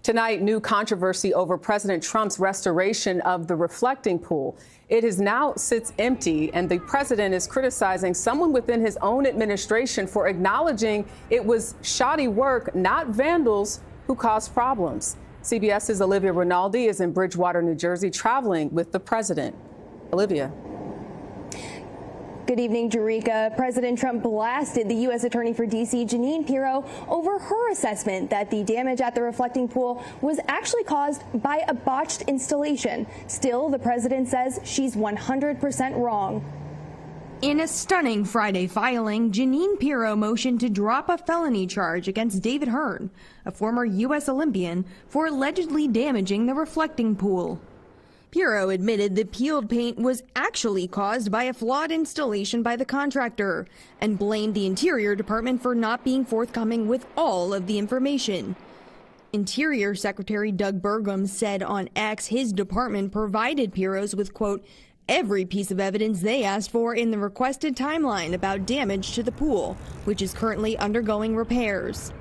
Tonight, new controversy over President Trump's restoration of the reflecting pool. It is now sits empty, and the president is criticizing someone within his own administration for acknowledging it was shoddy work, not vandals, who caused problems. CBS's Olivia Rinaldi is in Bridgewater, New Jersey, traveling with the president. Olivia. Good evening, Jerika. President Trump blasted the U.S. Attorney for D.C., Jeanine Pirro, over her assessment that the damage at the reflecting pool was actually caused by a botched installation. Still, the president says she's 100% wrong. In a stunning Friday filing, Jeanine Pirro motioned to drop a felony charge against David Hearn, a former U.S. Olympian, for allegedly damaging the reflecting pool. Pirro admitted the peeled paint was actually caused by a flawed installation by the contractor and blamed the Interior Department for not being forthcoming with all of the information. Interior Secretary Doug Burgum said on X his department provided Pirro's with, quote, every piece of evidence they asked for in the requested timeline about damage to the pool, which is currently undergoing repairs.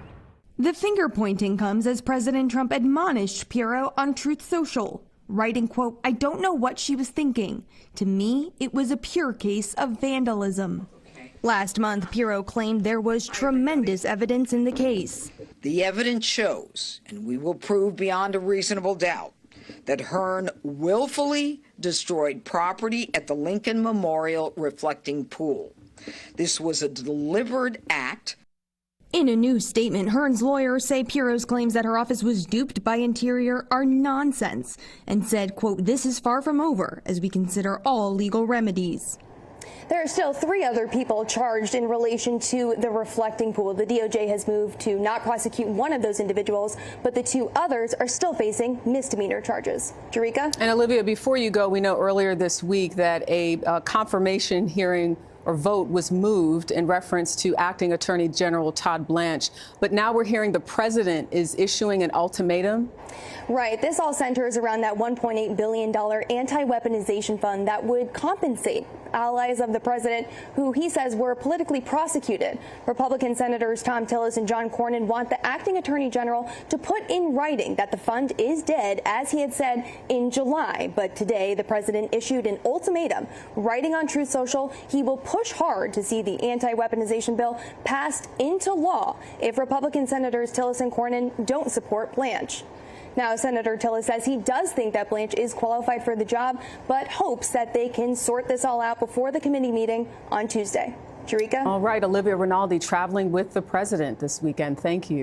The finger pointing comes as President Trump admonished Pirro on Truth Social, writing, quote, I don't know what she was thinking. To me, it was a pure case of vandalism. Last month, Pirro claimed there was tremendous evidence in the case. The evidence shows, and we will prove beyond a reasonable doubt, that Hearn willfully destroyed property at the Lincoln Memorial reflecting pool. This was a deliberate act. In a new statement, Hearn's lawyers say Pirro's claims that her office was duped by Interior are nonsense and said, quote, this is far from over as we consider all legal remedies. There are still 3 other people charged in relation to the reflecting pool. The DOJ has moved to not prosecute one of those individuals, but the 2 others are still facing misdemeanor charges. Jerika? And Olivia, before you go, we know earlier this week that a confirmation hearing or vote was moved in reference to Acting Attorney General Todd Blanche. But now we're hearing the president is issuing an ultimatum. Right. This all centers around that $1.8 billion anti-weaponization fund that would compensate allies of the president who he says were politically prosecuted. Republican Senators Tom Tillis and John Cornyn want the acting attorney general to put in writing that the fund is dead, as he had said in July. But today, the president issued an ultimatum. Writing on Truth Social, he will push hard to see the anti-weaponization bill passed into law if Republican Senators Tillis and Cornyn don't support Blanche. Now, Senator Tillis says he does think that Blanche is qualified for the job, but hopes that they can sort this all out before the committee meeting on Tuesday. Jerika? All right, Olivia Rinaldi traveling with the president this weekend. Thank you.